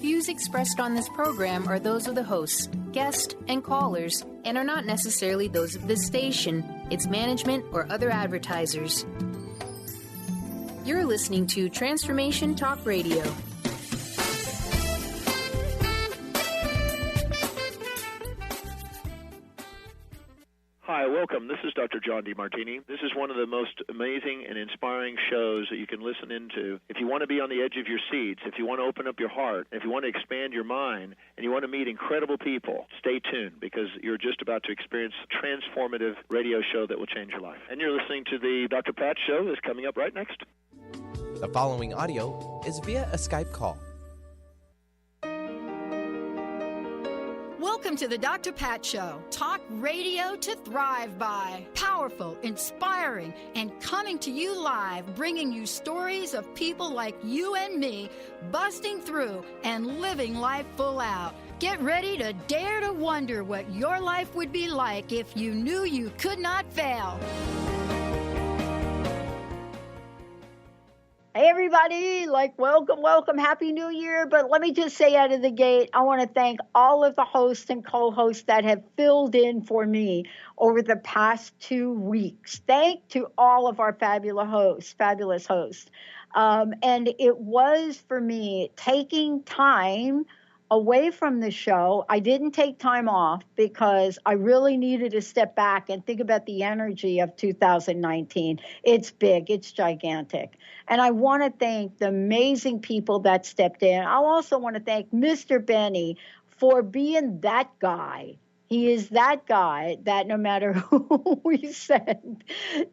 views expressed on this program are those of the hosts, guests, and callers, and are not necessarily those of this station, its management, or other advertisers. You're listening to Transformation Talk Radio. Hi, welcome. This is Dr. John DeMartini. This is one of the most amazing and inspiring shows that you can listen into. If you want to be on the edge of your seats, if you want to open up your heart, if you want to expand your mind, and you want to meet incredible people, stay tuned because you're just about to experience a transformative radio show that will change your life. And you're listening to the Dr. Pat Show that's coming up right next. The following audio is via a Skype call. Welcome to the Dr. Pat Show. Talk radio to thrive by. Powerful, inspiring, and coming to you live, bringing you stories of people like you and me busting through and living life full out. Get ready to dare to wonder what your life would be like if you knew you could not fail. Hey, everybody, welcome, Happy New Year. But let me just say out of the gate, I want to thank all of the hosts and co-hosts that have filled in for me over the past 2 weeks. Thank to all of our fabulous hosts. And it was, for me, taking time away from the show. I didn't take time off because I really needed to step back and think about the energy of 2019. It's big, it's gigantic. And I want to thank the amazing people that stepped in. I also want to thank Mr. Benny for being that guy. He is that guy that no matter who we send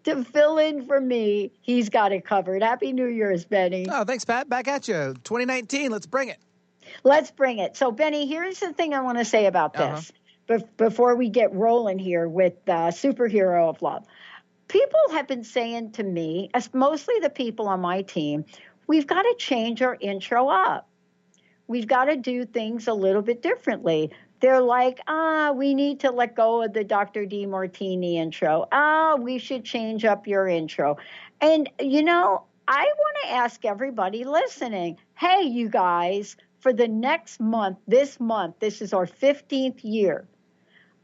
to fill in for me, he's got it covered. Happy New Year's, Benny. Oh, thanks, Pat. Back at you. 2019, let's bring it. Let's bring it. So, Benny, here's the thing I want to say about this before we get rolling here with Superhero of Love. People have been saying to me, as mostly the people on my team, we've got to change our intro up. We've got to do things a little bit differently. They're like, we need to let go of the Dr. DeMartini intro. We should change up your intro. And, I want to ask everybody listening, hey, you guys, for the next month, this is our 15th year,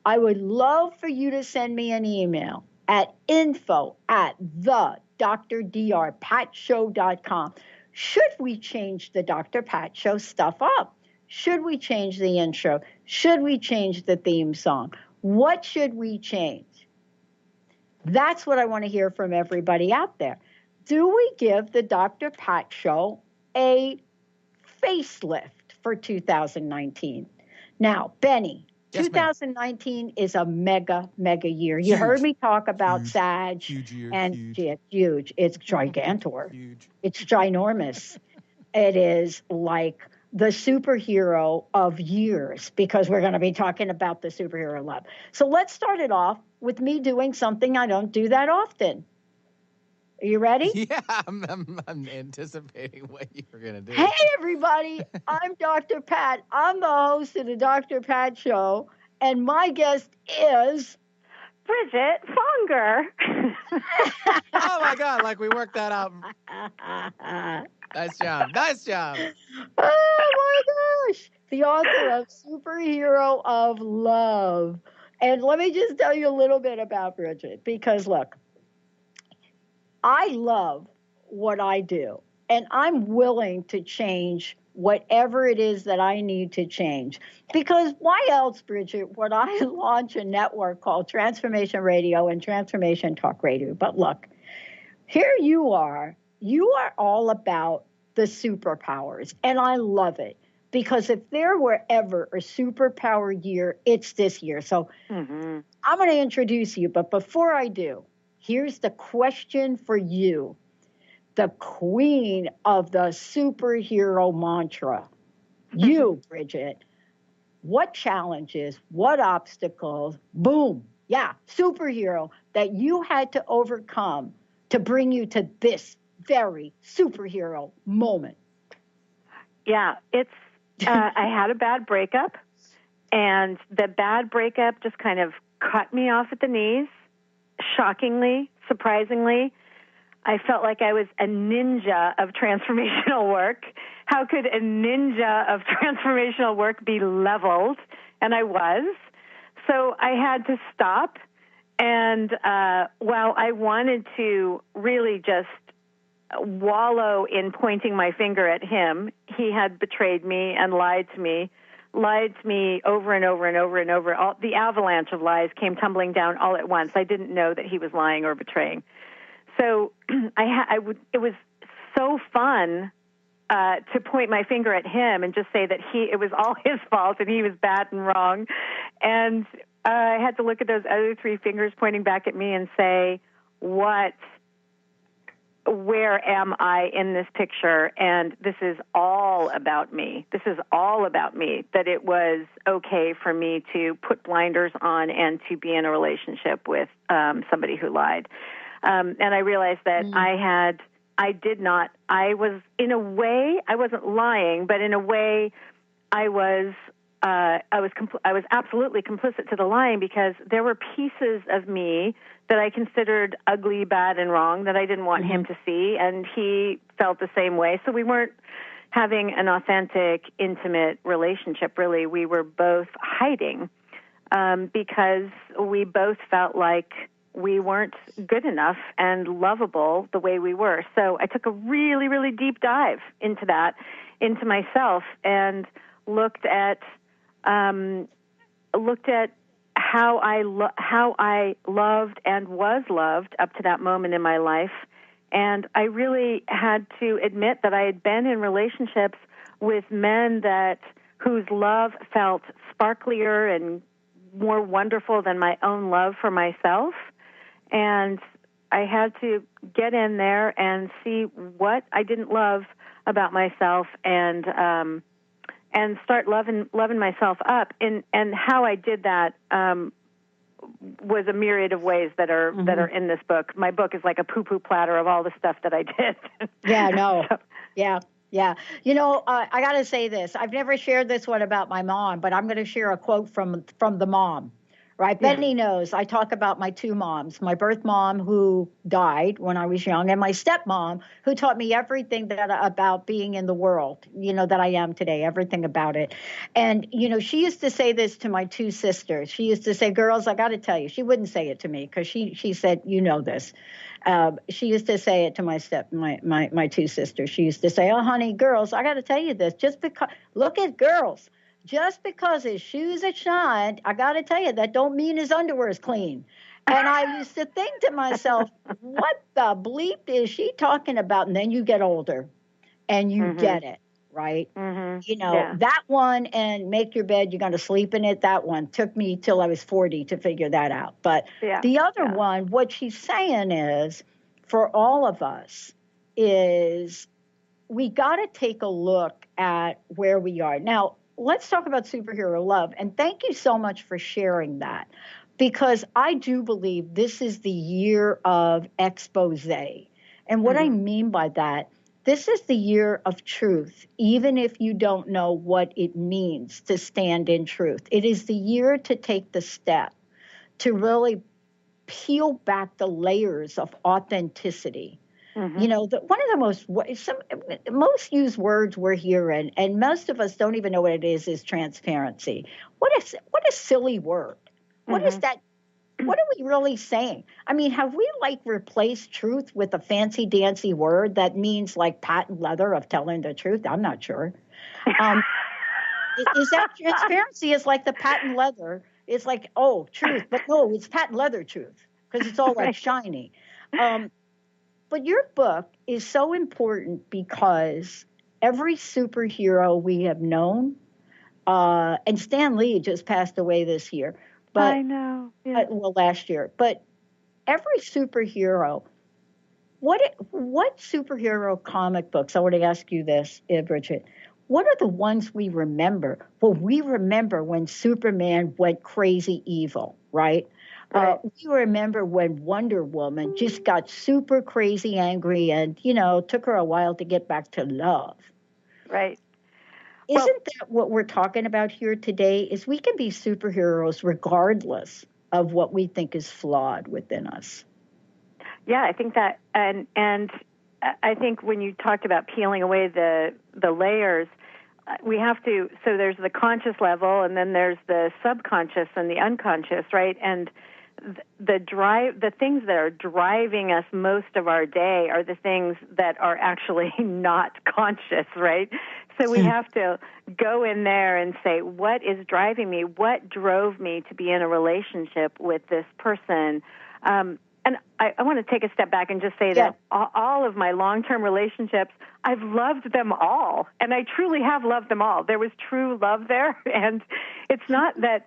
I would love for you to send me an email at info@thedrdrpatshow.com. Should we change the Dr. Pat Show stuff up? Should we change the intro? Should we change the theme song? What should we change? That's what I want to hear from everybody out there. Do we give the Dr. Pat Show a facelift for 2019? Now, Benny, yes, 2019 is a mega year. You heard me talk about Sag. Huge year. And huge. It's gigantor. Huge. It's ginormous. It is like the superhero of years because we're going to be talking about the superhero love. So let's start it off with me doing something I don't do that often. Are you ready? Yeah, I'm anticipating what you're going to do. Hey, everybody. I'm Dr. Pat. I'm the host of the Dr. Pat Show, and my guest is Bridget Fonger. Oh, my God, like we worked that out. Nice job. Oh, my gosh. The author of Superhero of Love. And let me just tell you a little bit about Bridget, because, look, I love what I do, and I'm willing to change whatever it is that I need to change. Because why else, Bridget, would I launch a network called Transformation Radio and Transformation Talk Radio? But look, here you are all about the superpowers, and I love it. Because if there were ever a superpower year, it's this year. So I'm going to introduce you, but before I do, here's the question for you, the queen of the superhero mantra. You, Bridget, what challenges, what obstacles, boom, superhero that you had to overcome to bring you to this very superhero moment? Yeah, it's, I had a bad breakup, and the bad breakup just kind of cut me off at the knees. Shockingly, surprisingly, I felt like I was a ninja of transformational work, how could a ninja of transformational work be leveled? And I was. So I had to stop. And while I wanted to really just wallow in pointing my finger at him, he had betrayed me and lied to me over and over and over and over. The avalanche of lies came tumbling down all at once. I didn't know that he was lying or betraying. So it was so fun to point my finger at him and just say that it was all his fault and he was bad and wrong. And I had to look at those other three fingers pointing back at me and say, where am I in this picture? And this is all about me. This is all about me, that it was okay for me to put blinders on and to be in a relationship with somebody who lied. And I realized that I was, in a way, I wasn't lying, but in a way I was absolutely complicit to the lying, because there were pieces of me that I considered ugly, bad, and wrong that I didn't want him to see, and he felt the same way. So we weren't having an authentic, intimate relationship, really. We were both hiding because we both felt like we weren't good enough and lovable the way we were. So I took a really, really deep dive into that, into myself, and looked at how I loved and was loved up to that moment in my life. And I really had to admit that I had been in relationships with men whose love felt sparklier and more wonderful than my own love for myself. And I had to get in there and see what I didn't love about myself, and start loving myself up. And how I did that was a myriad of ways that are in this book. My book is like a poo-poo platter of all the stuff that I did. Yeah, no. So. Yeah. You know, I got to say this. I've never shared this one about my mom, but I'm going to share a quote from the mom. Right. Yeah. Benny knows I talk about my two moms, my birth mom who died when I was young, and my stepmom who taught me everything about being in the world, you know, that I am today, everything about it. And, you know, she used to say this to my two sisters. She used to say, girls, I got to tell you, she wouldn't say it to me because she said, you know this. She used to say it to my two sisters. She used to say, oh, honey, girls, I got to tell you this, just because, look at girls. Just because his shoes are shined, I got to tell you, that don't mean his underwear is clean. And I used to think to myself, what the bleep is she talking about? And then you get older and you get it, right? Mm-hmm. You know, that one and make your bed, you're going to sleep in it. That one took me till I was 40 to figure that out. But the other one, what she's saying is, for all of us, is we got to take a look at where we are. Now, let's talk about superhero love. And thank you so much for sharing that, because I do believe this is the year of expose. And what I mean by that, this is the year of truth, even if you don't know what it means to stand in truth. It is the year to take the step to really peel back the layers of authenticity. You know, one of the most used words we're hearing, and most of us don't even know what it is transparency. What a silly word. What is that? What are we really saying? I mean, have we replaced truth with a fancy dancy word that means like patent leather of telling the truth? I'm not sure. Is that transparency is like the patent leather? It's like, oh, truth, but no, it's patent leather truth because it's all like shiny. But your book is so important because every superhero we have known, and Stan Lee just passed away this year. But, I know. Yeah. Last year. But every superhero, what superhero comic books, I want to ask you this, Bridget, what are the ones we remember? Well, we remember when Superman went crazy evil, right? We remember when Wonder Woman just got super crazy angry and, you know, took her a while to get back to love. Right. Isn't that what we're talking about here today? Is we can be superheroes regardless of what we think is flawed within us. Yeah, I think that, and I think when you talked about peeling away the layers, we have to, so there's the conscious level, and then there's the subconscious and the unconscious, right? And the things that are driving us most of our day are the things that are actually not conscious, right? So we have to go in there and say, what is driving me? What drove me to be in a relationship with this person? And I want to take a step back and just say that all of my long-term relationships, I've loved them all, and I truly have loved them all. There was true love there, and it's not that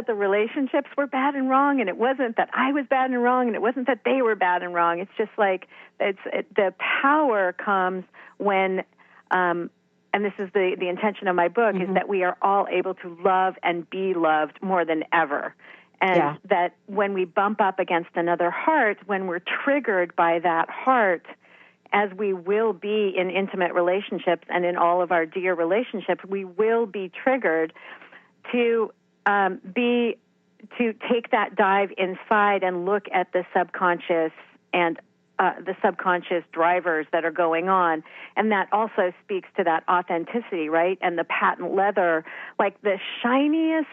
the relationships were bad and wrong, and it wasn't that I was bad and wrong, and it wasn't that they were bad and wrong. It's just like the power comes when, and this is the intention of my book, is that we are all able to love and be loved more than ever. And that when we bump up against another heart, when we're triggered by that heart, as we will be in intimate relationships and in all of our dear relationships, we will be triggered to take that dive inside and look at the subconscious and the subconscious drivers that are going on. And that also speaks to that authenticity, right? And the patent leather, like the shiniest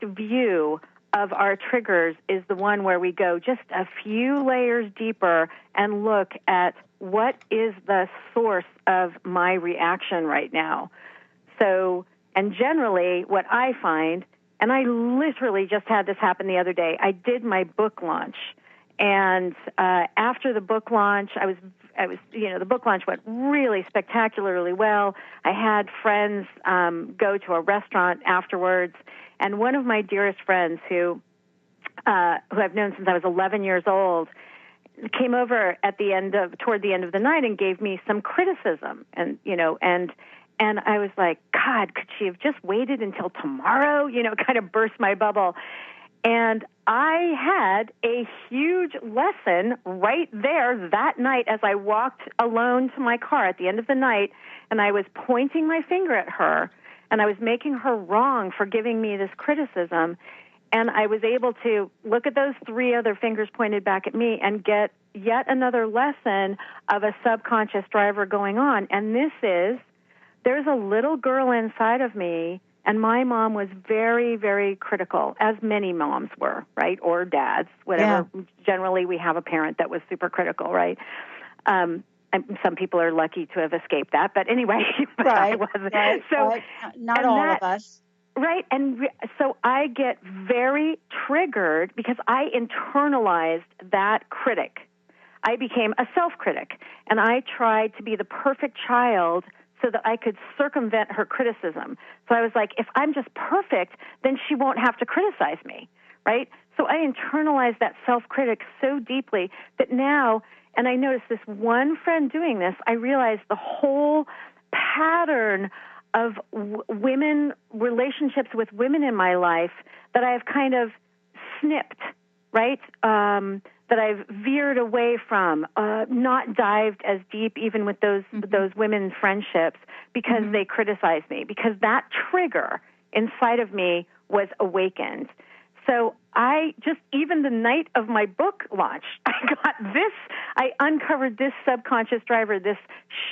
view of our triggers is the one where we go just a few layers deeper and look at what is the source of my reaction right now. So, and generally what I find, and I literally just had this happen the other day, I did my book launch. And after the book launch, I was, the book launch went really spectacularly well. I had friends go to a restaurant afterwards, and one of my dearest friends, who I've known since I was 11 years old, came over toward the end of the night and gave me some criticism, and I was like, God, could she have just waited until tomorrow? Kind of burst my bubble. And I had a huge lesson right there that night as I walked alone to my car at the end of the night, and I was pointing my finger at her, and I was making her wrong for giving me this criticism. And I was able to look at those 3 other fingers pointed back at me and get yet another lesson of a subconscious driver going on. And there's a little girl inside of me. And my mom was very, very critical, as many moms were, right? Or dads, whatever. Yeah. Generally, we have a parent that was super critical, right? And some people are lucky to have escaped that. But anyway, I wasn't. Right, so, right. Not all of us. Right. And so I get very triggered because I internalized that critic. I became a self-critic, and I tried to be the perfect child so that I could circumvent her criticism. So I was like, if I'm just perfect, then she won't have to criticize me, right? So I internalized that self-critic so deeply that now, and I noticed this one friend doing this, I realized the whole pattern of relationships with women in my life that I have kind of snipped, right? That I've veered away from, not dived as deep even with those women's friendships because they criticized me, because that trigger inside of me was awakened. So even the night of my book launch, I uncovered this subconscious driver, this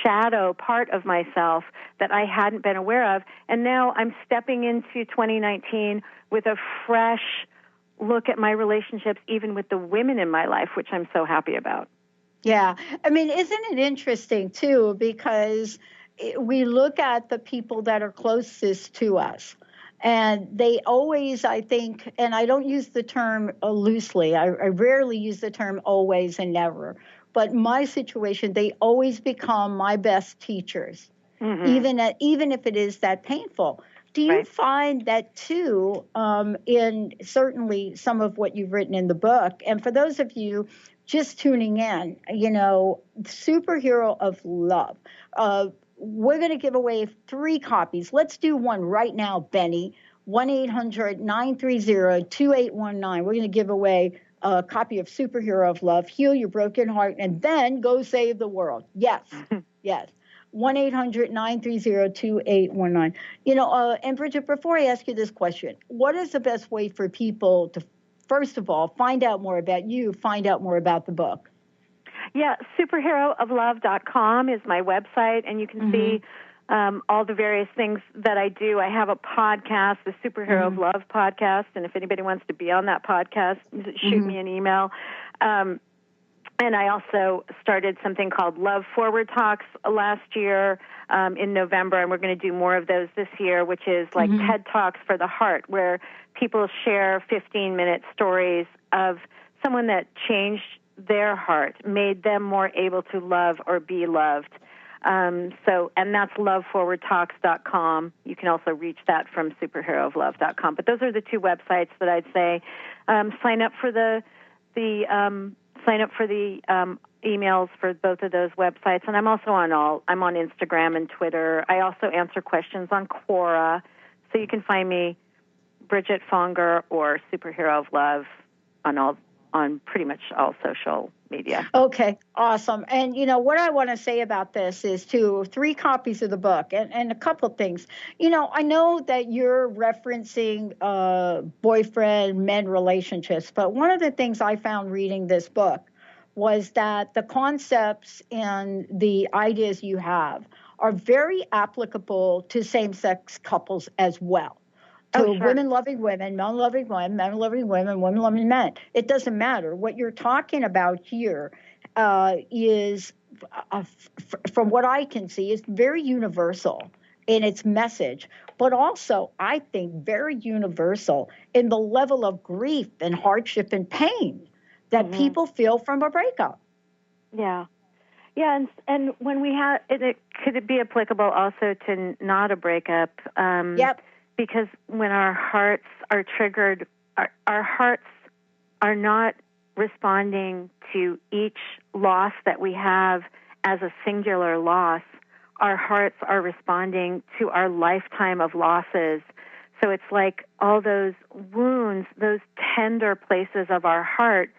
shadow part of myself that I hadn't been aware of. And now I'm stepping into 2019 with a fresh look at my relationships, even with the women in my life, which I'm so happy about. Yeah. I mean, isn't it interesting, too, because we look at the people that are closest to us, and they always, I think, and I don't use the term loosely. I rarely use the term always and never. But my situation, they always become my best teachers, even if it is that painful. Do you find that, too, in certainly some of what you've written in the book? And for those of you just tuning in, Superhero of Love, we're going to give away 3 copies. Let's do one right now, Benny. 1-800-930-2819. We're going to give away a copy of Superhero of Love, Heal Your Broken Heart, and then go save the world. Yes, yes. 1-800-930-2819. And Bridget, before I ask you this question, what is the best way for people to, first of all, find out more about you, find out more about the book? Yeah, superherooflove.com is my website, and you can see all the various things that I do. I have a podcast, the Superhero of Love podcast, and if anybody wants to be on that podcast, shoot me an email. And I also started something called Love Forward Talks last year in November, and we're going to do more of those this year, which is like TED Talks for the Heart, where people share 15-minute stories of someone that changed their heart, made them more able to love or be loved. And that's loveforwardtalks.com. You can also reach that from superherooflove.com. But those are the two websites that I'd say sign up for the emails for both of those websites. And I'm also I'm on Instagram and Twitter. I also answer questions on Quora. So you can find me, Bridget Fonger or Superhero of Love on pretty much all social media. Okay, awesome. And, what I want to say about this is 3 copies of the book and a couple things. I know that you're referencing boyfriend-men relationships, but one of the things I found reading this book was that the concepts and the ideas you have are very applicable to same-sex couples as well. To women loving women, men loving women, men loving women, women loving men. It doesn't matter. What you're talking about here is, from what I can see, is very universal in its message, but also, I think, very universal in the level of grief and hardship and pain that people feel from a breakup. Yeah. Yeah, and when we have, it could be applicable also to not a breakup. Yep. Because when our hearts are triggered, our hearts are not responding to each loss that we have as a singular loss. Our hearts are responding to our lifetime of losses. So it's like all those wounds, those tender places of our heart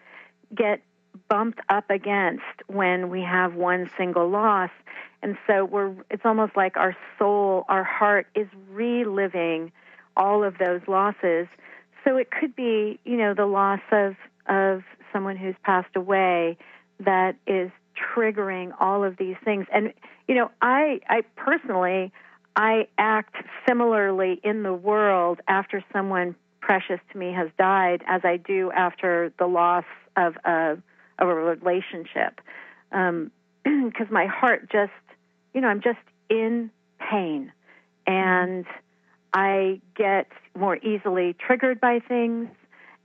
get bumped up against when we have one single loss. And so it's almost like our soul, our heart is reliving all of those losses. So it could be, the loss of someone who's passed away that is triggering all of these things. And, I personally, I act similarly in the world after someone precious to me has died as I do after the loss of a relationship. Because my heart just, I'm just in pain, and I get more easily triggered by things.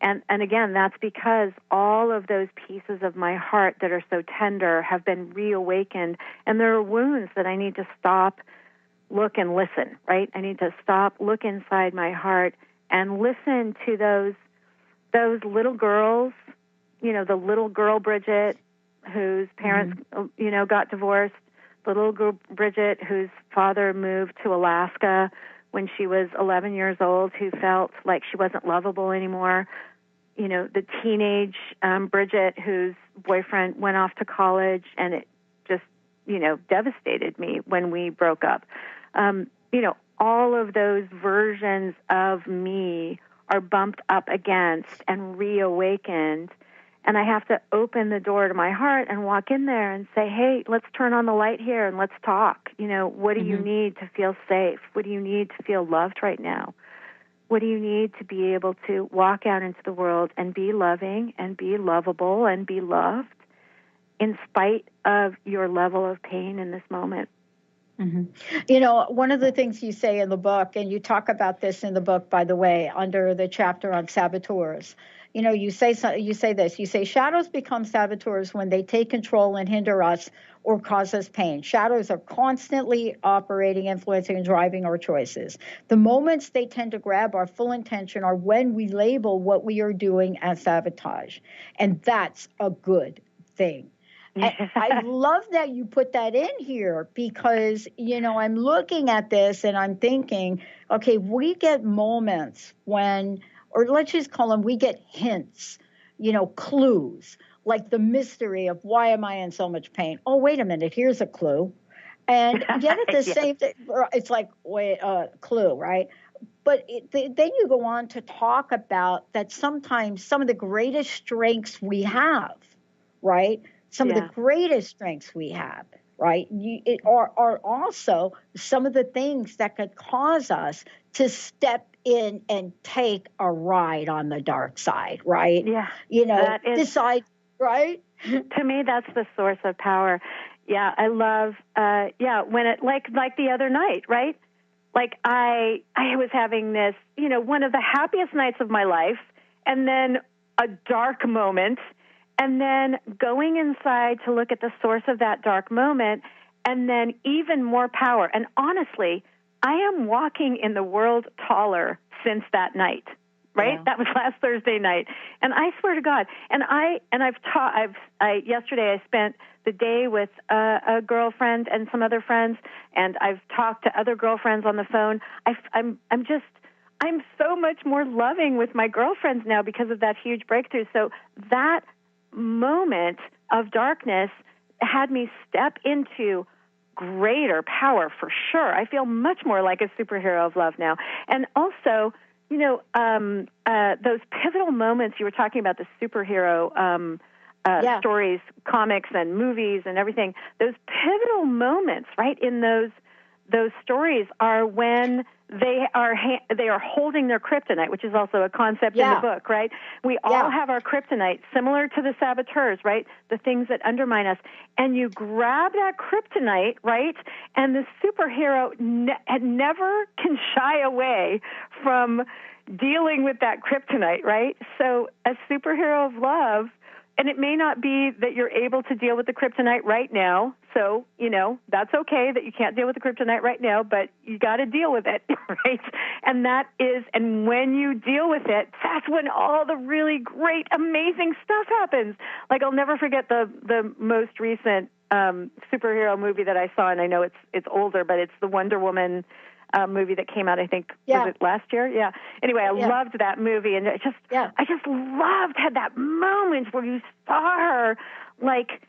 And again, that's because all of those pieces of my heart that are so tender have been reawakened, and there are wounds that I need to stop, look, and listen, right? I need to stop, look inside my heart, and listen to those little girls, the little girl Bridget whose parents, got divorced, the little girl Bridget whose father moved to Alaska when she was 11 years old, who felt like she wasn't lovable anymore. The teenage Bridget whose boyfriend went off to college, and it just, devastated me when we broke up. All of those versions of me are bumped up against and reawakened. And I have to open the door to my heart and walk in there and say, hey, let's turn on the light here and let's talk. What do you need to feel safe? What do you need to feel loved right now? What do you need to be able to walk out into the world and be loving and be lovable and be loved in spite of your level of pain in this moment? One of the things you say in the book, and you talk about this in the book, by the way, under the chapter on saboteurs, you say this, you say shadows become saboteurs when they take control and hinder us or cause us pain. Shadows are constantly operating, influencing, and driving our choices. The moments they tend to grab our full attention are when we label what we are doing as sabotage. And that's a good thing. I love that you put that in here because, I'm looking at this and I'm thinking, okay, we get moments when, or let's just call them, we get hints, clues, like the mystery of why am I in so much pain? Oh, wait a minute, here's a clue. And yet at the same thing, it's like, wait, clue, right? But then you go on to talk about that sometimes some of the greatest strengths we have, right? some of the greatest strengths we have, right, are also some of the things that could cause us to step in and take a ride on the dark side, right? Yeah. Decide, right? To me, that's the source of power. Yeah, I love, when it, like the other night, right? Like I was having this, one of the happiest nights of my life, and then a dark moment, and then going inside to look at the source of that dark moment, and then even more power. And honestly, I am walking in the world taller since that night, right? Yeah. That was last Thursday night. And I swear to God, yesterday I spent the day with a girlfriend and some other friends, and I've talked to other girlfriends on the phone. I'm so much more loving with my girlfriends now because of that huge breakthrough. So that moment of darkness had me step into greater power for sure. I feel much more like a superhero of love now. And also, those pivotal moments you were talking about, the superhero stories, comics and movies and everything, those pivotal moments, right, in those stories are when they are holding their kryptonite, which is also a concept in the book, right? We all have our kryptonite, similar to the saboteurs, right? The things that undermine us. And you grab that kryptonite, right? And the superhero never can shy away from dealing with that kryptonite, right? So a superhero of love, and it may not be that you're able to deal with the kryptonite right now. So, that's okay that you can't deal with the kryptonite right now, but you got to deal with it, right? And when you deal with it, that's when all the really great, amazing stuff happens. Like, I'll never forget the most recent superhero movie that I saw, and I know it's older, but it's the Wonder Woman movie that came out, I think, was it last year? Yeah. Anyway, I loved that movie, and I just had that moment where you saw her, like,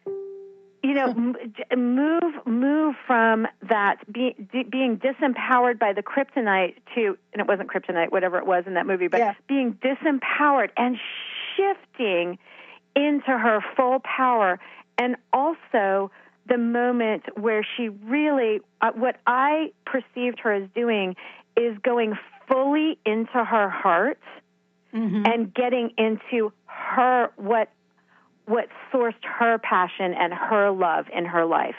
move from that being disempowered by the kryptonite to, and it wasn't kryptonite, whatever it was in that movie, but being disempowered and shifting into her full power, and also the moment where she really, what I perceived her as doing is going fully into her heart and getting into her, what sourced her passion and her love in her life.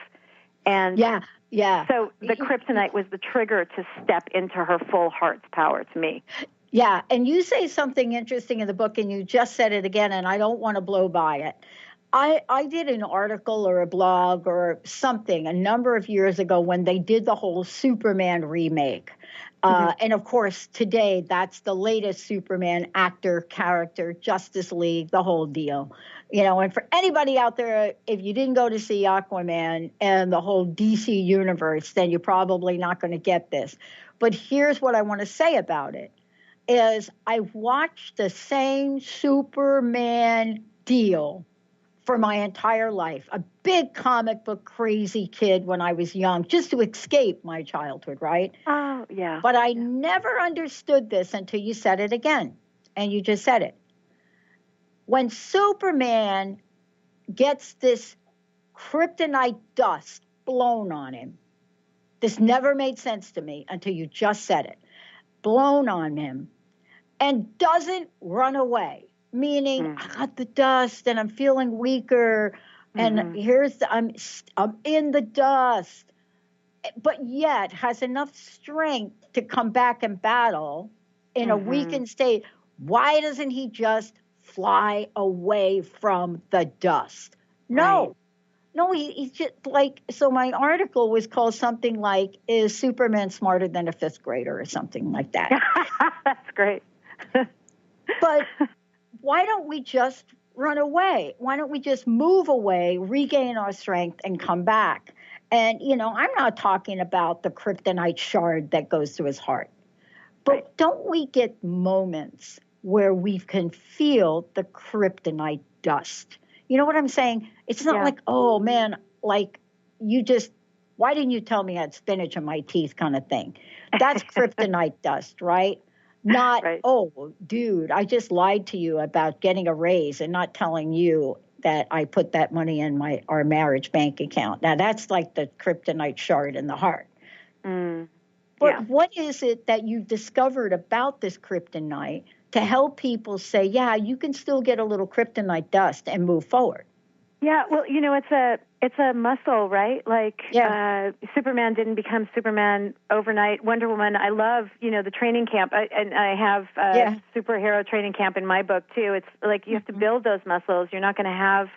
And so the kryptonite was the trigger to step into her full heart's power to me. Yeah, and you say something interesting in the book, and you just said it again, and I don't want to blow by it. I did an article or a blog or something a number of years ago when they did the whole Superman remake. And of course, today, that's the latest Superman actor, character, Justice League, the whole deal. And for anybody out there, if you didn't go to see Aquaman and the whole DC universe, then you're probably not going to get this. But here's what I want to say about it, is I watched the same Superman deal for my entire life. A big comic book crazy kid when I was young, just to escape my childhood, right? Oh, yeah. But I never understood this until you said it again, and you just said it. When Superman gets this kryptonite dust blown on him, this never made sense to me until you just said it, blown on him, and doesn't run away. Meaning, I got the dust and I'm feeling weaker, and I'm in the dust, but yet has enough strength to come back and battle in a weakened state. Why doesn't he just fly away from the dust? No, he's just like, so my article was called something like, "Is Superman smarter than a fifth grader?" or something like that. That's great. But why don't we just run away? Why don't we just move away, regain our strength, and come back? And, I'm not talking about the kryptonite shard that goes through his heart. But don't we get moments where we can feel the kryptonite dust? You know what I'm saying? It's not like, oh, man, like why didn't you tell me I had spinach in my teeth kind of thing? That's kryptonite dust, right? Not, oh, dude, I just lied to you about getting a raise and not telling you that I put that money in our marriage bank account. Now, that's like the kryptonite shard in the heart. But what is it that you've discovered about this kryptonite to help people say, yeah, you can still get a little kryptonite dust and move forward? Yeah, well, it's a muscle, right? Like Superman didn't become Superman overnight. Wonder Woman, I love, the training camp. I have a superhero training camp in my book too. It's like you have to build those muscles. You're not going to have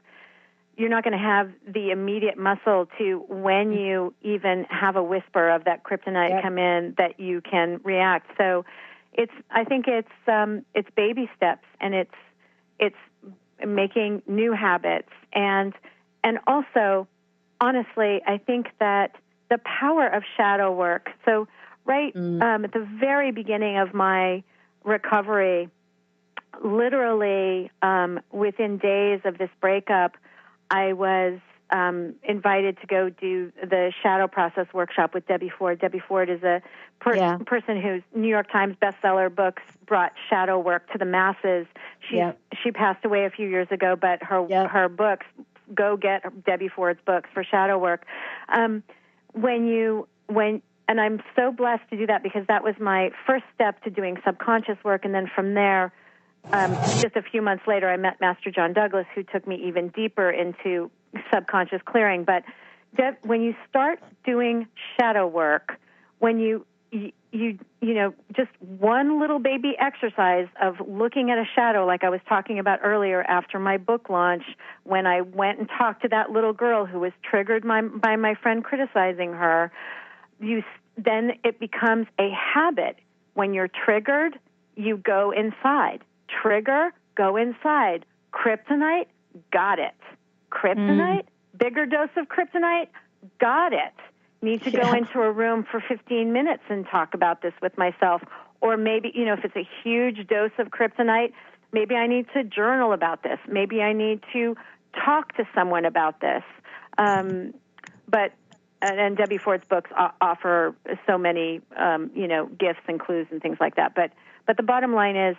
the immediate muscle to, when you even have a whisper of that kryptonite come in, that you can react. So I think it's baby steps, and it's making new habits, and also, honestly, I think that the power of shadow work. So at the very beginning of my recovery, literally within days of this breakup, I was invited to go do the shadow process workshop with Debbie Ford. Debbie Ford is a person whose New York Times bestseller books brought shadow work to the masses. She passed away a few years ago, but her books, go get Debbie Ford's books for shadow work. And I'm so blessed to do that, because that was my first step to doing subconscious work, and then from there, just a few months later, I met Master John Douglas, who took me even deeper into subconscious clearing. But when you start doing shadow work, when you just one little baby exercise of looking at a shadow, like I was talking about earlier after my book launch, when I went and talked to that little girl who was triggered by my friend criticizing her, then it becomes a habit. When you're triggered, you go inside. Trigger, go inside. Kryptonite, got it. Kryptonite, bigger dose of kryptonite, got it. Need to go into a room for 15 minutes and talk about this with myself. Or maybe, if it's a huge dose of kryptonite, maybe I need to journal about this. Maybe I need to talk to someone about this. And Debbie Ford's books offer so many, gifts and clues and things like that. But the bottom line is,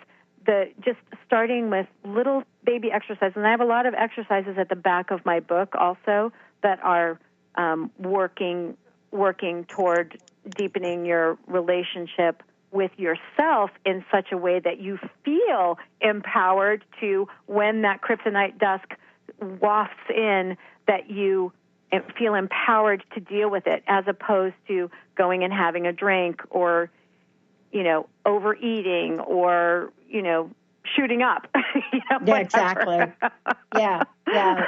just starting with little baby exercises, and I have a lot of exercises at the back of my book also that are working toward deepening your relationship with yourself in such a way that you feel empowered to, when that kryptonite dust wafts in, that you feel empowered to deal with it, as opposed to going and having a drink, or overeating, or, shooting up. Exactly. Yeah.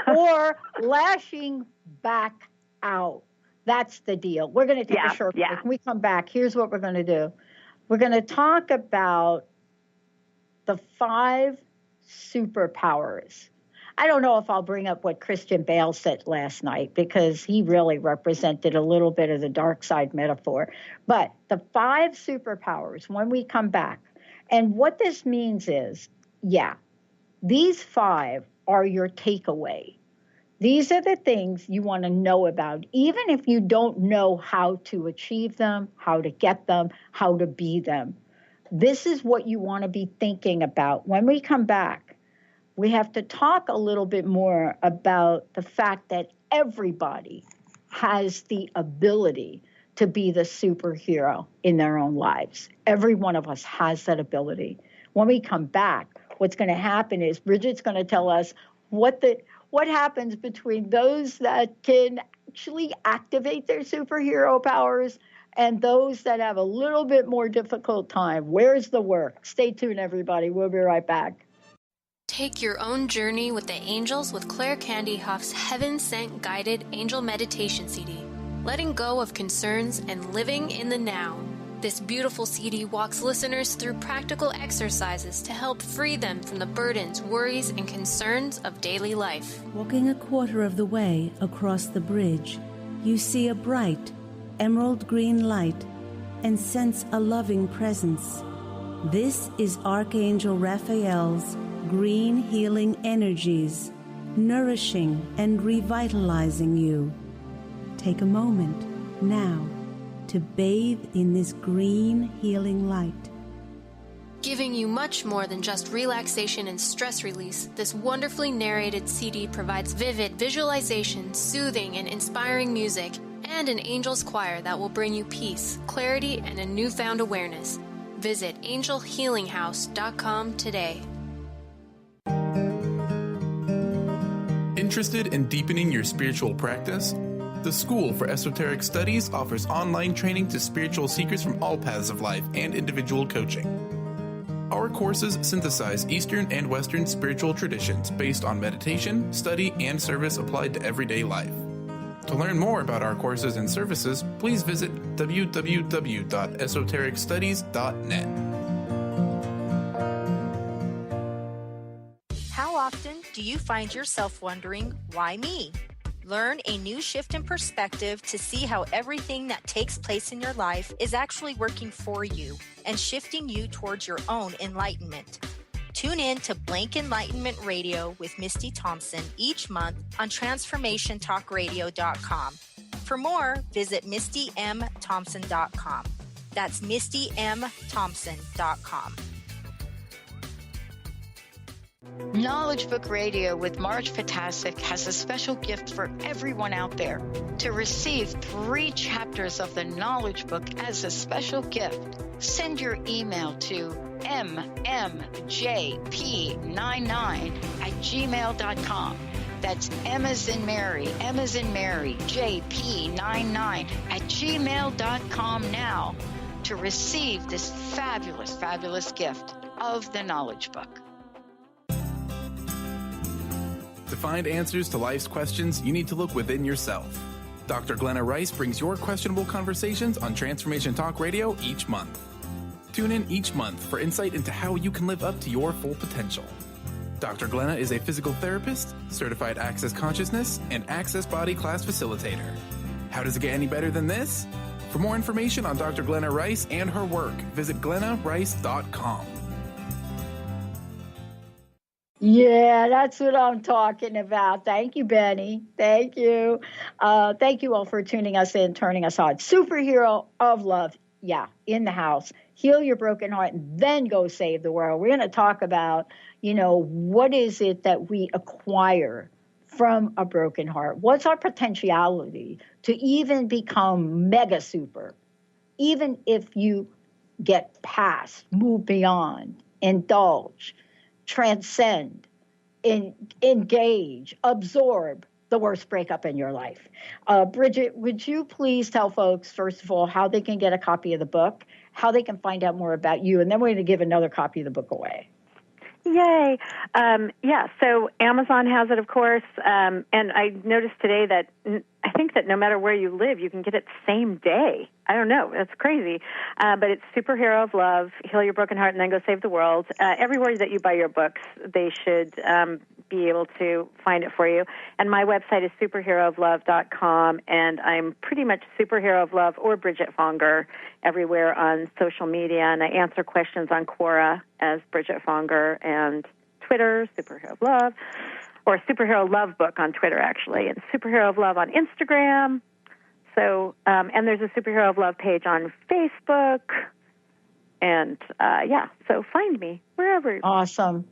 Or lashing back out. That's the deal. We're going to take a short break. When we come back, here's what we're going to do. We're going to talk about the 5 superpowers. I don't know if I'll bring up what Christian Bale said last night, because he really represented a little bit of the dark side metaphor. But the 5 superpowers, when we come back. And what this means is, these 5 are your takeaway. These are the things you want to know about, even if you don't know how to achieve them, how to get them, how to be them. This is what you want to be thinking about. When we come back, we have to talk a little bit more about the fact that everybody has the ability to be the superhero in their own lives. Every one of us has that ability. When we come back, what's going to happen is Bridget's going to tell us what happens between those that can actually activate their superhero powers and those that have a little bit more difficult time. Where's the work? Stay tuned, everybody. We'll be right back. Take your own journey with the angels with Claire Candy Huff's Heaven Sent Guided Angel Meditation CD. Letting go of concerns and living in the now. This beautiful CD walks listeners through practical exercises to help free them from the burdens, worries, and concerns of daily life. Walking a quarter of the way across the bridge, you see a bright, emerald green light and sense a loving presence. This is Archangel Raphael's green healing energies, nourishing and revitalizing you. Take a moment now to bathe in this green healing light. Giving you much more than just relaxation and stress release, this wonderfully narrated CD provides vivid visualization, soothing and inspiring music, and an angel's choir that will bring you peace, clarity, and a newfound awareness. Visit angelhealinghouse.com today. Interested in deepening your spiritual practice? The School for Esoteric Studies offers online training to spiritual seekers from all paths of life and individual coaching. Our courses synthesize Eastern and Western spiritual traditions based on meditation, study, and service applied to everyday life. To learn more about our courses and services, please visit www.esotericstudies.net. How often do you find yourself wondering, why me? Learn a new shift in perspective to see how everything that takes place in your life is actually working for you and shifting you towards your own enlightenment. Tune in to Blank Enlightenment Radio with Misty Thompson each month on TransformationTalkRadio.com. For more, visit MistyMThompson.com. That's MistyMThompson.com. Knowledge Book Radio with Marge Potasic has a special gift for everyone out there. To receive 3 chapters of the Knowledge Book as a special gift, send your email to mmjp99@gmail.com. That's M as in Mary, JP99@gmail.com now to receive this fabulous, fabulous gift of the Knowledge Book. To find answers to life's questions, you need to look within yourself. Dr. Glenna Rice brings your questionable conversations on Transformation Talk Radio each month. Tune in each month for insight into how you can live up to your full potential. Dr. Glenna is a physical therapist, certified Access Consciousness, and Access Body Class facilitator. How does it get any better than this? For more information on Dr. Glenna Rice and her work, visit glennarice.com. Yeah, that's what I'm talking about. Thank you, Benny. Thank you. Thank you all for tuning us in, turning us on. Superhero of Love. Yeah, in the house. Heal your broken heart and then go save the world. We're going to talk about, what is it that we acquire from a broken heart? What's our potentiality to even become mega super? Even if you get past, move beyond, indulge, transcend, engage, absorb the worst breakup in your life. Bridget, would you please tell folks, first of all, how they can get a copy of the book, how they can find out more about you, and then we're going to give another copy of the book away. Yay. So Amazon has it, of course, and I noticed today that I think that no matter where you live, you can get it same day. I don't know. That's crazy. But it's Superhero of Love, Heal Your Broken Heart, and Then Go Save the World. Everywhere that you buy your books, they should be able to find it for you. And my website is superherooflove.com, and I'm pretty much Superhero of Love or Bridget Fonger everywhere on social media, and I answer questions on Quora as Bridget Fonger, and Twitter, Superhero of Love, or Superhero Love Book on Twitter, actually, and Superhero of Love on Instagram. So, and there's a Superhero of Love page on Facebook, and so find me wherever. Awesome.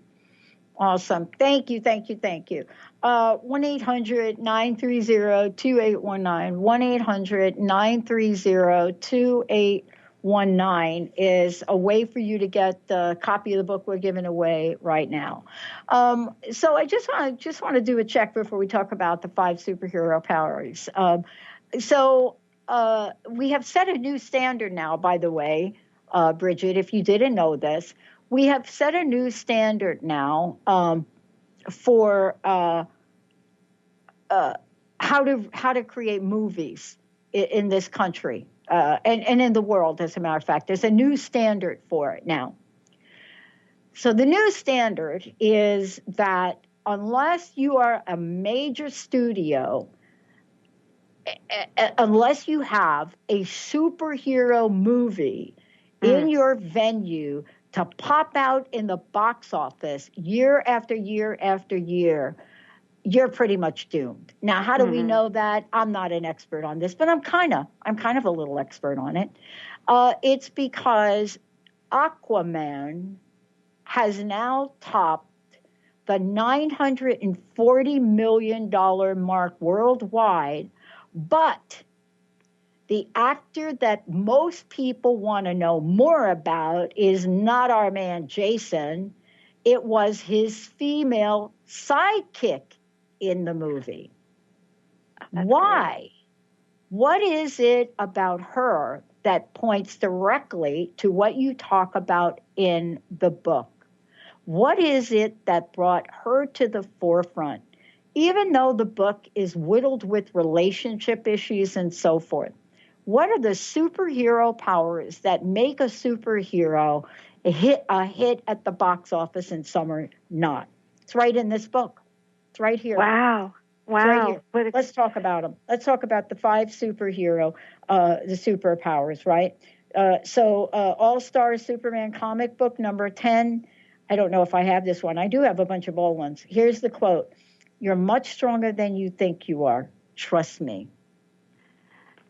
Thank you. 1-800-930-2819. 1-800-930-2819 is a way for you to get the copy of the book we're giving away right now. So I just want to do a check before we talk about the 5 superhero powers. So we have set a new standard now, by the way, Bridget, if you didn't know this. We have set a new standard now for how to create movies in this country and in the world, as a matter of fact. There's a new standard for it now. So the new standard is that unless you are a major studio, unless you have a superhero movie in your venue to pop out in the box office year after year after year, you're pretty much doomed. Now, how do we know that? I'm not an expert on this, but I'm kind of a little expert on it. It's because Aquaman has now topped the $940 million mark worldwide, but the actor that most people want to know more about is not our man Jason. It was his female sidekick in the movie. Why? Great. What is it about her that points directly to what you talk about in the book? What is it that brought her to the forefront? Even though the book is whittled with relationship issues and so forth, what are the superhero powers that make a superhero a hit at the box office and some are not? It's right in this book. It's right here. Wow. It's right here. Let's talk about them. Let's talk about the 5 superhero, the superpowers, right? All-Star Superman comic book number 10. I don't know if I have this one. I do have a bunch of old ones. Here's the quote. You're much stronger than you think you are. Trust me.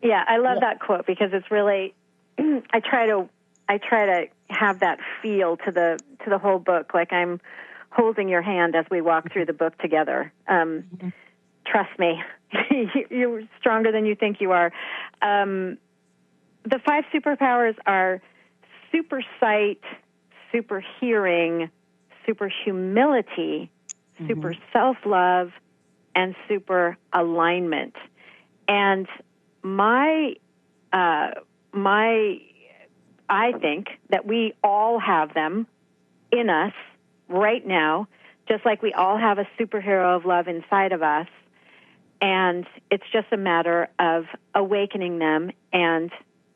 Yeah, I love that quote because it's really I try to have that feel to the whole book, like I'm holding your hand as we walk through the book together. Trust me. You're stronger than you think you are. The 5 superpowers are super sight, super hearing, super humility, super self-love, and super alignment. And I think that we all have them in us right now, just like we all have a superhero of love inside of us. And it's just a matter of awakening them and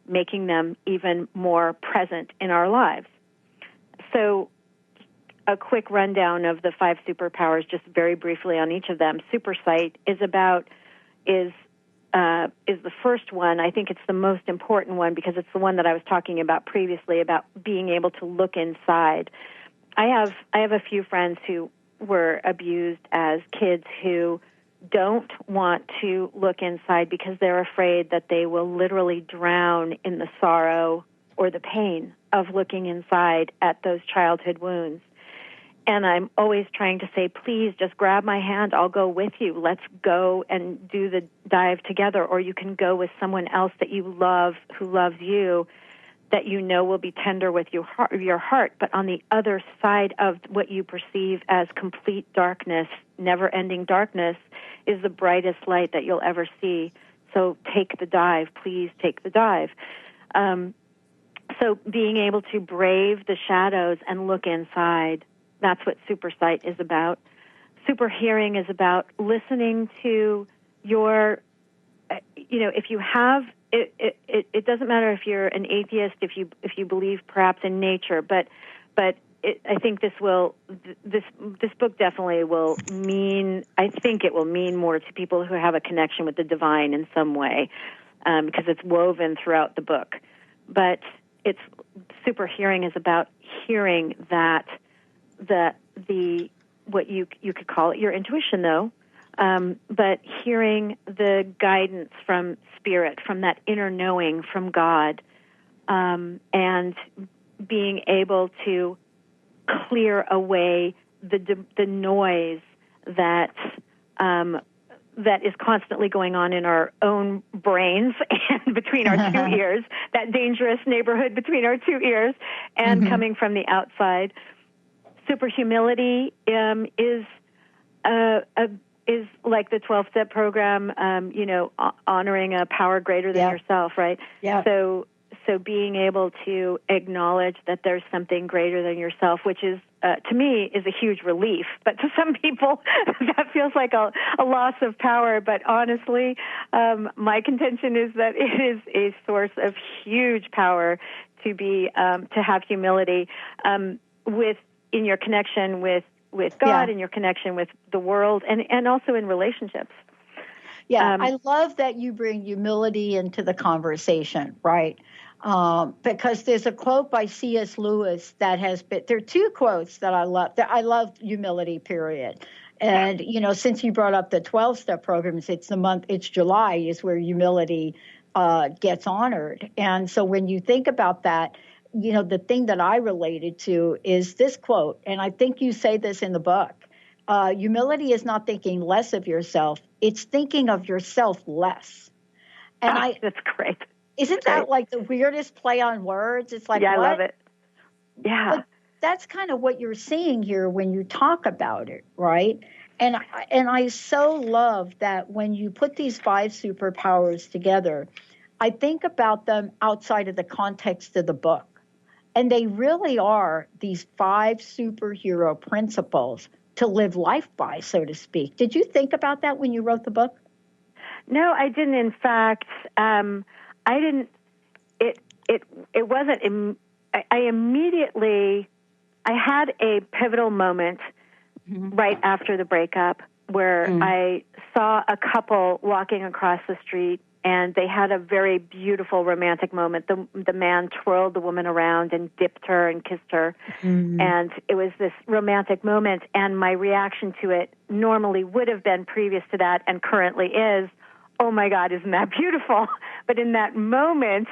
making them even more present in our lives. So a quick rundown of the 5 superpowers, just very briefly on each of them. Super sight is the first one. I think it's the most important one because it's the one that I was talking about previously, about being able to look inside. I have a few friends who were abused as kids who don't want to look inside because they're afraid that they will literally drown in the sorrow or the pain of looking inside at those childhood wounds. And I'm always trying to say, please just grab my hand. I'll go with you. Let's go and do the dive together. Or you can go with someone else that you love, who loves you, that you know will be tender with your heart. But on the other side of what you perceive as complete darkness, never-ending darkness, is the brightest light that you'll ever see. So take the dive. Please take the dive. So being able to brave the shadows and look inside, that's what super sight is about. Super hearing is about listening to your, if you have, it doesn't matter if you're an atheist, if you believe perhaps in nature, but I think this book definitely will mean, I think it will mean more to people who have a connection with the divine in some way, because it's woven throughout the book. But it's super hearing is about hearing that the what you could call it your intuition, though, but hearing the guidance from spirit, from that inner knowing from God, and being able to clear away the noise that is constantly going on in our own brains and between our 2 ears, that dangerous neighborhood between our 2 ears, and coming from the outside. Super humility is like the 12-step program, honoring a power greater than yourself, right? Yeah. So being able to acknowledge that there's something greater than yourself, which is, to me, is a huge relief. But to some people, that feels like a loss of power. But honestly, my contention is that it is a source of huge power to have humility in your connection with God, in your connection with the world, and also in relationships. Yeah, I love that you bring humility into the conversation, right? Because there's a quote by C.S. Lewis that has been, there are 2 quotes that I love. I love humility, period. And, since you brought up the 12-step programs, it's July is where humility gets honored. And so when you think about that, the thing that I related to is this quote, and I think you say this in the book. Humility is not thinking less of yourself; it's thinking of yourself less. And that's great. Isn't that like the weirdest play on words? It's like, yeah, what? I love it. Yeah. But that's kind of what you're seeing here when you talk about it, right? And I so love that when you put these 5 superpowers together, I think about them outside of the context of the book. And they really are these 5 superhero principles to live life by, so to speak. Did you think about that when you wrote the book? No, I didn't. In fact, I didn't. It wasn't. I had a pivotal moment right after the breakup where I saw a couple walking across the street, and they had a very beautiful romantic moment. The man twirled the woman around and dipped her and kissed her, and it was this romantic moment. And my reaction to it normally would have been, previous to that and currently is, oh my God, isn't that beautiful? But in that moment,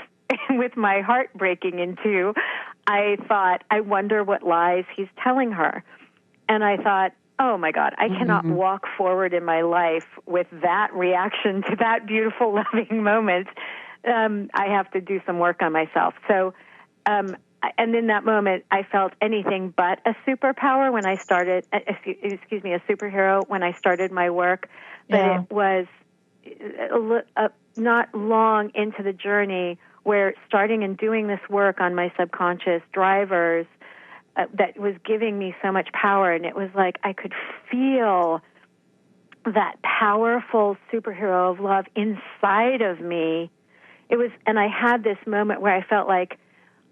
with my heart breaking in two, I thought, I wonder what lies he's telling her. And I thought, oh my God, I cannot walk forward in my life with that reaction to that beautiful, loving moment. I have to do some work on myself. So, and in that moment, I felt anything but a superpower when I started, a superhero when I started my work. But it was not long into the journey where starting and doing this work on my subconscious drivers that was giving me so much power. And it was like I could feel that powerful superhero of love inside of me. It was, and I had this moment where I felt like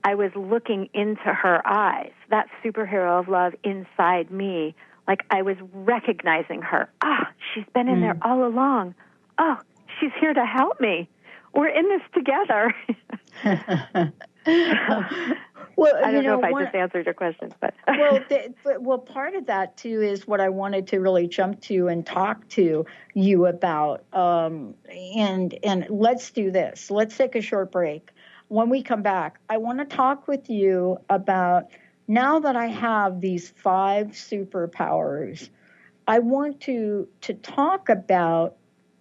I was looking into her eyes, that superhero of love inside me. Like I was recognizing her. She's been in there all along. Oh, she's here to help me. We're in this together. Well, I don't know if I just answered your question, but well, part of that too is what I wanted to really jump to and talk to you about. And let's do this. Let's take a short break. When we come back, I want to talk with you about, now that I have these 5 superpowers, I want to talk about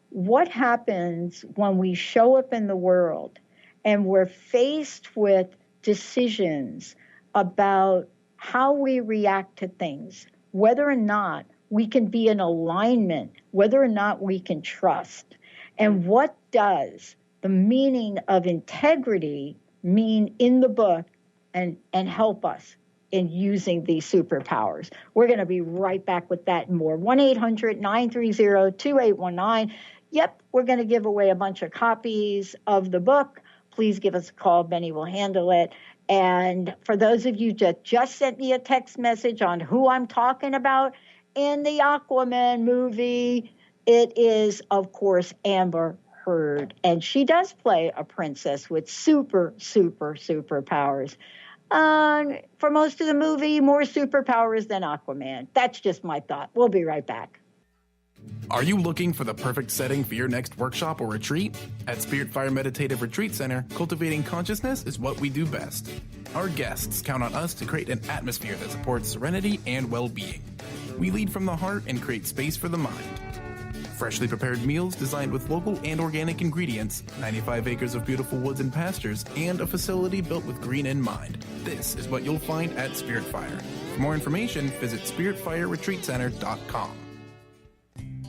what happens when we show up in the world and we're faced with decisions about how we react to things, whether or not we can be in alignment, whether or not we can trust. And what does the meaning of integrity mean in the book and help us in using these superpowers? We're going to be right back with that and more. 1-800-930-2819. Yep, we're going to give away a bunch of copies of the book. Please give us a call. Benny will handle it. And for those of you that just sent me a text message on who I'm talking about in the Aquaman movie, it is, of course, Amber Heard. And she does play a princess with superpowers. For most of the movie, more superpowers than Aquaman. That's just my thought. We'll be right back. Are you looking for the perfect setting for your next workshop or retreat? At Spirit Fire Meditative Retreat Center, cultivating consciousness is what we do best. Our guests count on us to create an atmosphere that supports serenity and well-being. We lead from the heart and create space for the mind. Freshly prepared meals designed with local and organic ingredients, 95 acres of beautiful woods and pastures, and a facility built with green in mind. This is what you'll find at Spirit Fire. For more information, visit spiritfireretreatcenter.com.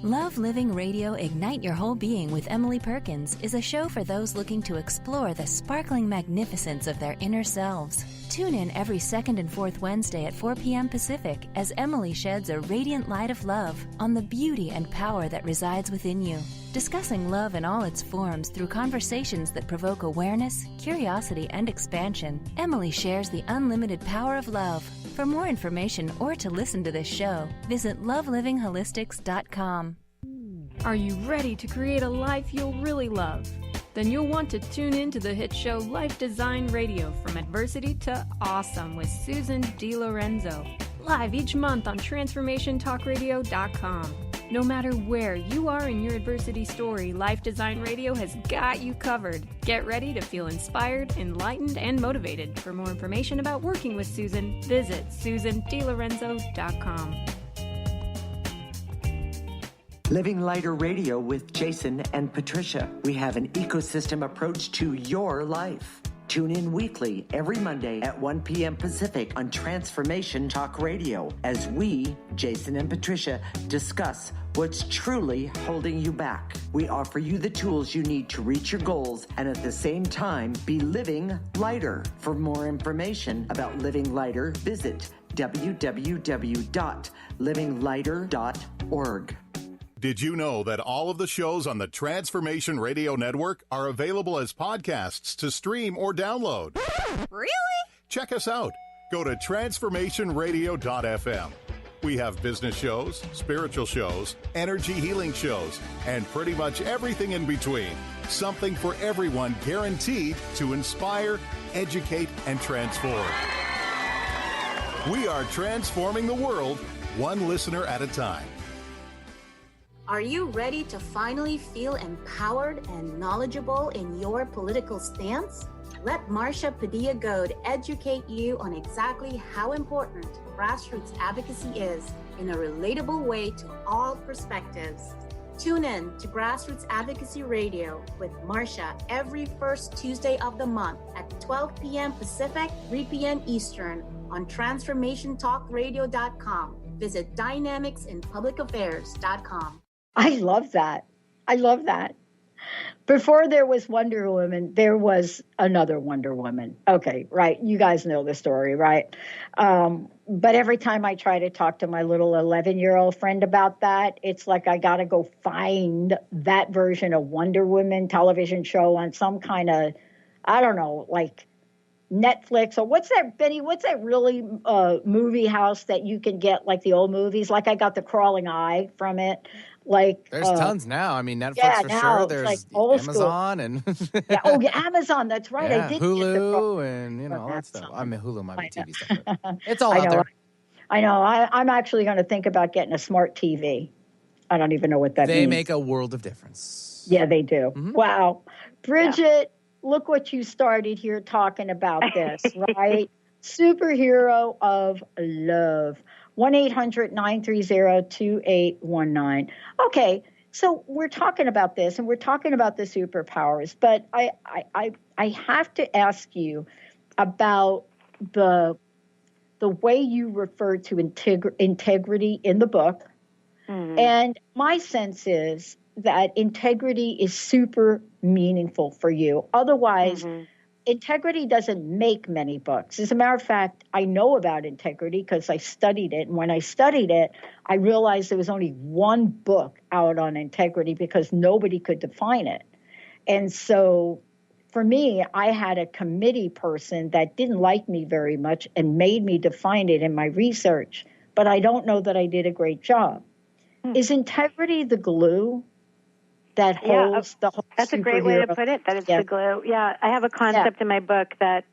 Love Living Radio Ignite Your Whole Being with Emily Perkins is a show for those looking to explore the sparkling magnificence of their inner selves. Tune in every second and fourth Wednesday at 4 p.m. Pacific as Emily sheds a radiant light of love on the beauty and power that resides within you. Discussing love in all its forms through conversations that provoke awareness, curiosity, and expansion, Emily shares the unlimited power of love. For more information or to listen to this show, visit lovelivingholistics.com. Are you ready to create a life you'll really love? Then you'll want to tune in to the hit show Life Design Radio, From Adversity to Awesome with Susan DiLorenzo, live each month on TransformationTalkRadio.com. No matter where you are in your adversity story, Life Design Radio has got you covered. Get ready to feel inspired, enlightened, and motivated. For more information about working with Susan, visit susandlorenzo.com. Living Lighter Radio with Jason and Patricia. We have an ecosystem approach to your life. Tune in weekly every Monday at 1 p.m. Pacific on Transformation Talk Radio as we, Jason and Patricia, discuss what's truly holding you back. We offer you the tools you need to reach your goals and at the same time be living lighter. For more information about Living Lighter, visit www.livinglighter.org. Did you know that all of the shows on the Transformation Radio Network are available as podcasts to stream or download? Really? Check us out. Go to transformationradio.fm. We have business shows, spiritual shows, energy healing shows, and pretty much everything in between. Something for everyone, guaranteed to inspire, educate, and transform. We are transforming the world, one listener at a time. Are you ready to finally feel empowered and knowledgeable in your political stance? Let Marsha Padilla-Goad educate you on exactly how important grassroots advocacy is in a relatable way to all perspectives. Tune in to Grassroots Advocacy Radio with Marsha every first Tuesday of the month at 12 p.m. Pacific, 3 p.m. Eastern on TransformationTalkRadio.com. Visit DynamicsInPublicAffairs.com. I love that. I love that. Before there was Wonder Woman, there was another Wonder Woman. Okay, right. You guys know the story, right? But every time I try to talk to my little 11-year-old friend about that, it's like I got to go find that version of Wonder Woman television show on some kind of, I don't know, like Netflix or what's that, Benny? What's that really movie house that you can get like the old movies? Like I got The Crawling Eye from it. Like there's tons now. I mean, Netflix for sure. There's like Amazon and Amazon. That's right. Yeah, I did Hulu and all that stuff. I mean, Hulu might be TV stuff. But it's all out there. I know. I'm actually going to think about getting a smart TV. I don't even know what that means. They make a world of difference. Yeah, they do. Mm-hmm. Wow, Bridget, look what you started here talking about this, right? Superhero of love. 1-800-930-2819. Okay, so we're talking about this, and we're talking about the superpowers, but I have to ask you about the way you refer to integrity in the book. Mm-hmm. And my sense is that integrity is super meaningful for you. Otherwise, integrity doesn't make many books. As a matter of fact, I know about integrity because I studied it. And when I studied it, I realized there was only one book out on integrity because nobody could define it. And so for me, I had a committee person that didn't like me very much and made me define it in my research. But I don't know that I did a great job. Is integrity the glue that holds the whole That's a great way to put it. That is the glue. Yeah, I have a concept in my book that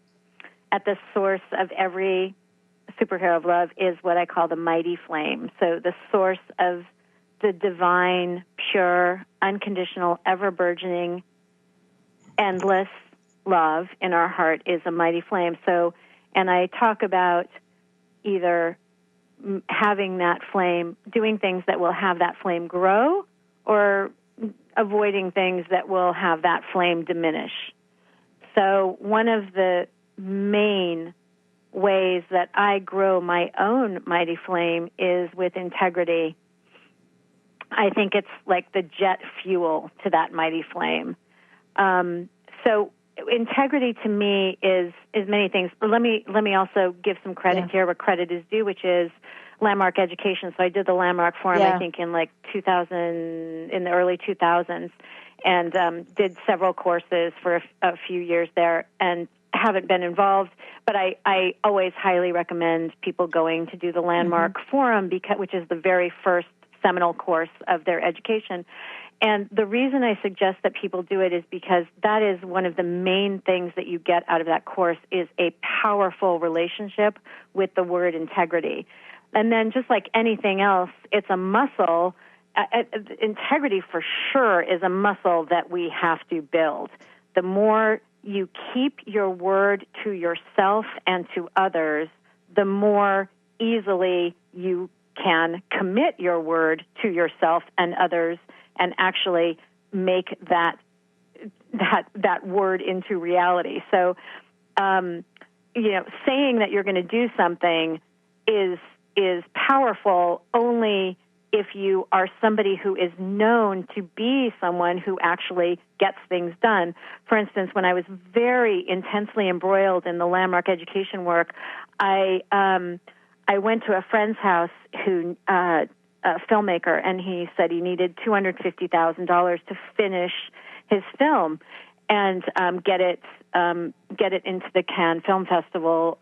at the source of every superhero of love is what I call the mighty flame. So the source of the divine, pure, unconditional, ever-burgeoning, endless love in our heart is a mighty flame. So, and I talk about either having that flame, doing things that will have that flame grow, or avoiding things that will have that flame diminish. So one of the main ways that I grow my own mighty flame is with integrity. I think it's like the jet fuel to that mighty flame. So integrity to me is many things. Let me also give some credit here where credit is due, which is Landmark Education. So I did the Landmark Forum, I think, in like 2000, in the early 2000s, and did several courses for a few years there, and haven't been involved. But I always highly recommend people going to do the Landmark Forum, which is the very first seminal course of their education. And the reason I suggest that people do it is because that is one of the main things that you get out of that course is a powerful relationship with the word integrity. And then just like anything else, it's a muscle integrity for sure is a muscle that we have to build. The more you keep your word to yourself and to others, the more easily you can commit your word to yourself and others and actually make that word into reality. So, saying that you're going to do something is powerful only if you are somebody who is known to be someone who actually gets things done. For instance, when I was very intensely embroiled in the landmark education work, I went to a friend's house who a filmmaker, and he said he needed $250,000 to finish his film and get it into the Cannes Film Festival.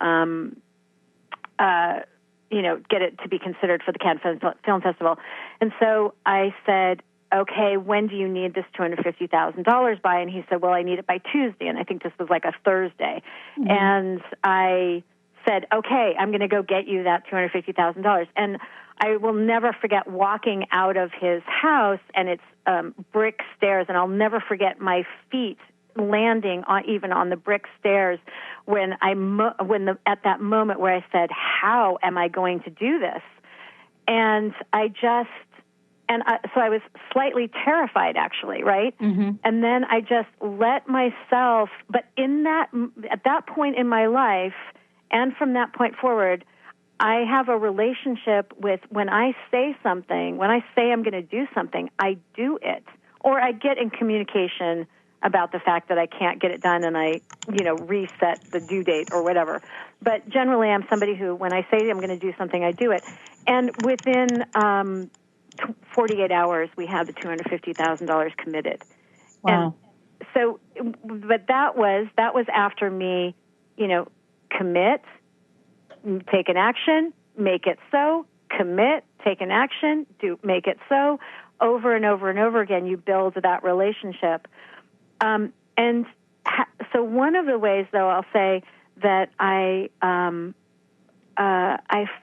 Get it to be considered for the Cannes Film Festival. And so I said, okay, when do you need this $250,000 by? And he said, well, I need it by Tuesday. And I think this was like a Thursday. Mm-hmm. And I said, okay, I'm going to go get you that $250,000. And I will never forget walking out of his house, and it's brick stairs, and I'll never forget my feet landing even on the brick stairs at that moment where I said, how am I going to do this? And so I was slightly terrified, actually, right? Mm-hmm. And then I just let myself, but at that point in my life, and from that point forward, I have a relationship with when I say something, when I say I'm going to do something, I do it. Or I get in communication about the fact that I can't get it done, and I, reset the due date or whatever. But generally, I'm somebody who, when I say I'm going to do something, I do it. And within 48 hours, we had the $250,000 committed. Wow. And so, but that was after me, commit, take an action, make it so, commit, take an action, make it so, over and over and over again. You build that relationship. So one of the ways, though, I'll say that I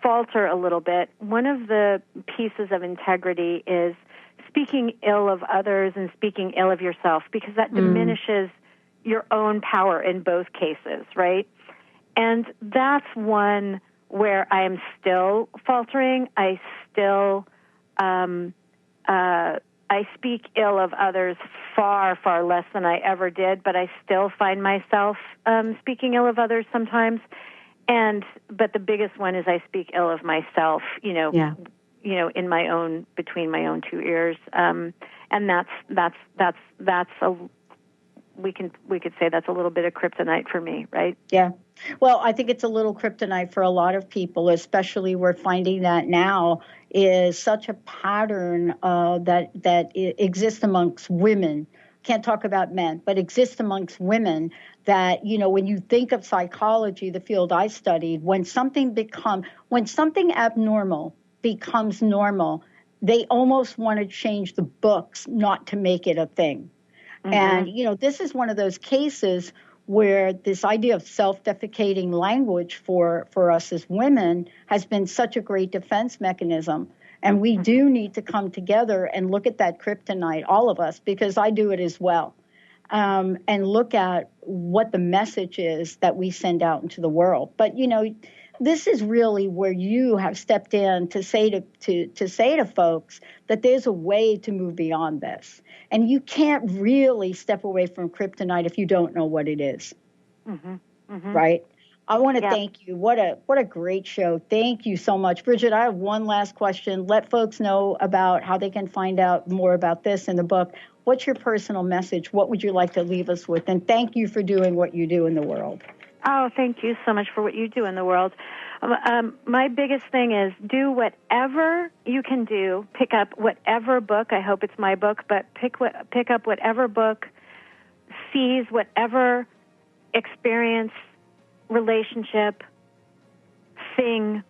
falter a little bit. One of the pieces of integrity is speaking ill of others and speaking ill of yourself, because that diminishes your own power in both cases, right? And that's one where I am still faltering. I still I speak ill of others far, far less than I ever did, but I still find myself speaking ill of others sometimes. But the biggest one is I speak ill of myself, in my own, between my own two ears. And we could say that's a little bit of kryptonite for me, right? Yeah. Well, I think it's a little kryptonite for a lot of people, especially we're finding that now is such a pattern that exists amongst women. Can't talk about men, but exists amongst women that, when you think of psychology, the field I studied, when something abnormal becomes normal, they almost want to change the books not to make it a thing. Mm-hmm. And, this is one of those cases where this idea of self-defecating language for us as women has been such a great defense mechanism. And we do need to come together and look at that kryptonite, all of us, because I do it as well, and look at what the message is that we send out into the world. But, this is really where you have stepped in to say to folks that there's a way to move beyond this. And you can't really step away from kryptonite if you don't know what it is. Mm-hmm. Mm-hmm. Right? I want to thank you. What a great show. Thank you so much. Bridget, I have one last question. Let folks know about how they can find out more about this in the book. What's your personal message? What would you like to leave us with? And thank you for doing what you do in the world. Oh, thank you so much for what you do in the world. My biggest thing is do whatever you can do. Pick up whatever book. I hope it's my book, but pick up whatever book, seize whatever experience, relationship, thing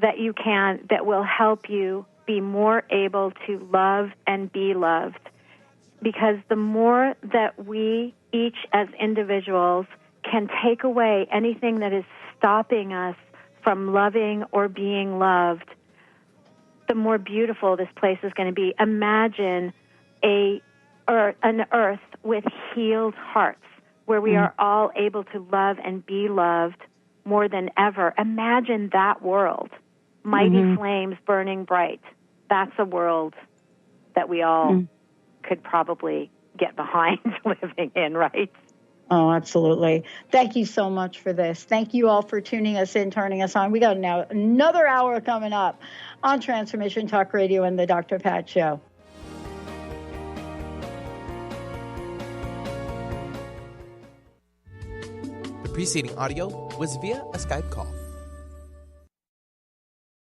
that you can that will help you be more able to love and be loved. Because the more that we each as individuals can take away anything that is stopping us from loving or being loved, the more beautiful this place is going to be. Imagine an earth with healed hearts, where we are all able to love and be loved more than ever. Imagine that world. Mighty flames burning bright. That's a world that we all could probably get behind living in, right? Oh, absolutely. Thank you so much for this. Thank you all for tuning us in, turning us on. We got now another hour coming up on Transformation Talk Radio and the Dr. Pat Show. The preceding audio was via a Skype call.